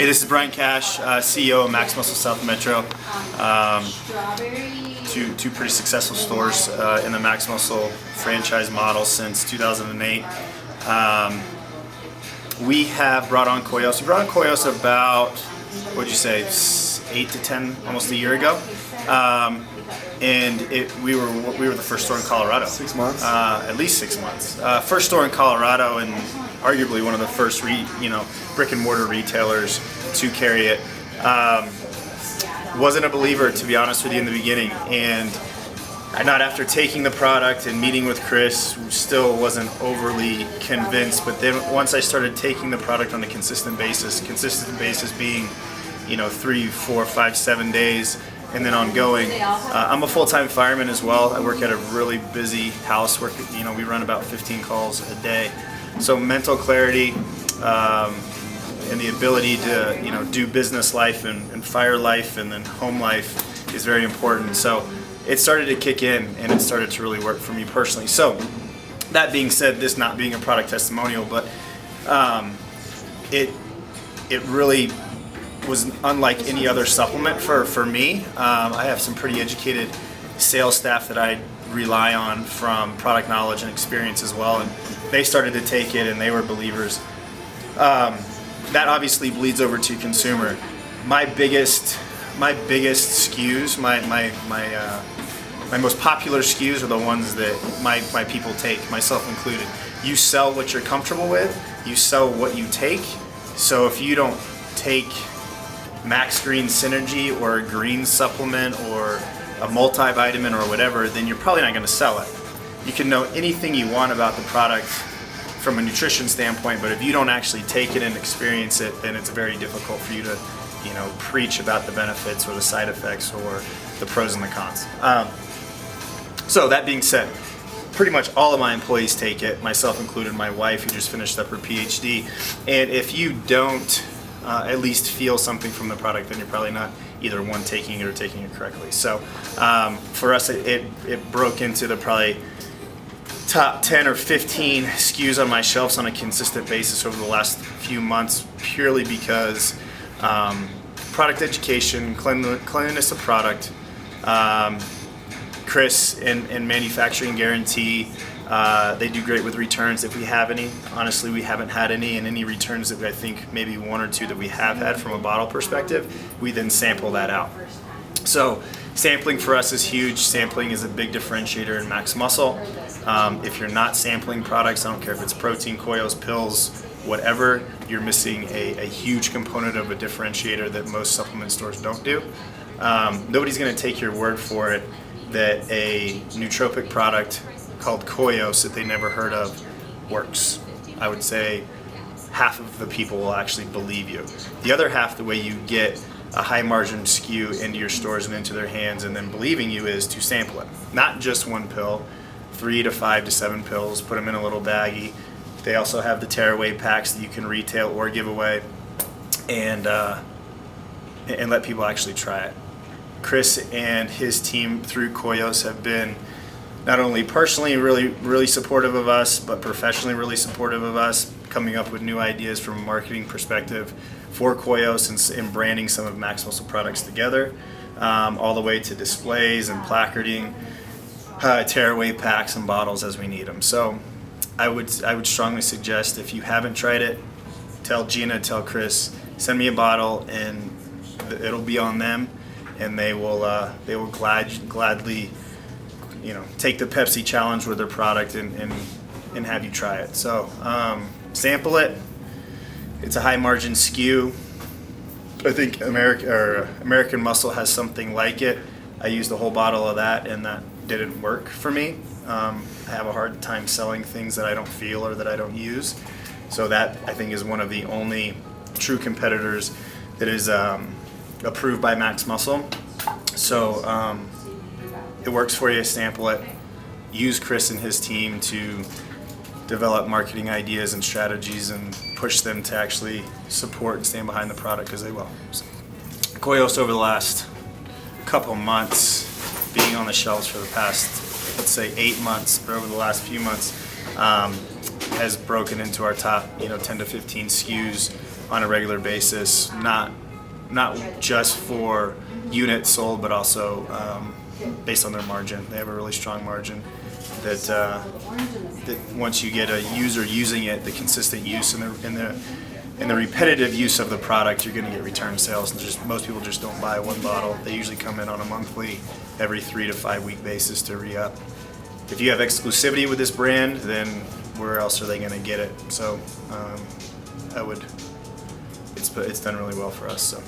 Hey, this is Brian Cash, CEO of Max Muscle South Metro. Two pretty successful stores in the Max Muscle franchise model since 2008. We have brought on Koyos. We brought on Koyos about, what'd you say, 8 to 10, almost a year ago. And we were the first store in Colorado. 6 months? At least 6 months. First store in Colorado, and arguably one of the first brick and mortar retailers to carry it. Wasn't a believer, to be honest with you, in the beginning, and not after taking the product and meeting with Chris, still wasn't overly convinced. But then once I started taking the product on a consistent basis being 3, 4, 5, 7 days, and then ongoing. I'm a full-time fireman as well. I work at a really busy house. We run about 15 calls a day. So mental clarity and the ability to do business life and fire life and then home life is very important. So it started to kick in and it started to really work for me personally. So that being said, this not being a product testimonial, but it really was unlike any other supplement for me. I have some pretty educated sales staff that I rely on from product knowledge and experience as well, and they started to take it and they were believers. That obviously bleeds over to consumer. My biggest SKUs, my most popular SKUs are the ones that my people take, myself included. You sell what you're comfortable with, you sell what you take. So if you don't take Max Green Synergy or a green supplement or a multivitamin or whatever, then you're probably not going to sell it. You can know anything you want about the product from a nutrition standpoint, but if you don't actually take it and experience it, then it's very difficult for you to preach about the benefits or the side effects or the pros and the cons. So that being said, pretty much all of my employees take it, myself included, my wife who just finished up her PhD. And if you don't at least feel something from the product, then you're probably not either one, taking it or taking it correctly. So for us, it broke into the probably top 10 or 15 SKUs on my shelves on a consistent basis over the last few months, purely because product education, cleanliness of product, Chris and manufacturing guarantee. They do great with returns if we have any. Honestly, we haven't had any, and any returns that I think maybe 1 or 2 that we have had from a bottle perspective, we then sample that out. So sampling for us is huge. Sampling is a big differentiator in Max Muscle. If you're not sampling products, I don't care if it's protein, Koyos, pills, whatever, you're missing a huge component of a differentiator that most supplement stores don't do. Nobody's going to take your word for it that a nootropic product called Koyos that they never heard of works. I would say half of the people will actually believe you. The other half, the way you get a high margin SKU into your stores and into their hands and then believing you, is to sample it. Not just one pill, 3 to 5 to 7 pills, put them in a little baggie. They also have the tearaway packs that you can retail or give away and let people actually try it. Chris and his team through Koyos have been not only personally really supportive of us, but professionally really supportive of us, coming up with new ideas from a marketing perspective for Koyos and branding some of Max Muscle products together, all the way to displays and placarding, tearaway packs and bottles as we need them. So I would strongly suggest, if you haven't tried it, tell Gina, tell Chris, send me a bottle, and it'll be on them, and they will gladly take the Pepsi challenge with their product and have you try it. So sample it. It's a high margin SKU. I think American Muscle has something like it. I used a whole bottle of that and that didn't work for me. I have a hard time selling things that I don't feel or that I don't use. So that, I think, is one of the only true competitors that is approved by Max Muscle. So it works for you. Sample it. Use Chris and his team to develop marketing ideas and strategies and push them to actually support and stand behind the product, because they will. So, Koyos, over the last couple months, being on the shelves for the past, let's say 8 months, but over the last few months, has broken into our top 10 to 15 SKUs on a regular basis, not just for units sold, but also based on their margin. They have a really strong margin that once you get a user using it, the consistent use and the repetitive use of the product, you're going to get return sales. And most people just don't buy one bottle. They usually come in on a monthly, every 3 to 5 week basis to re-up. If you have exclusivity with this brand, then where else are they going to get it? So it's done really well for us. So.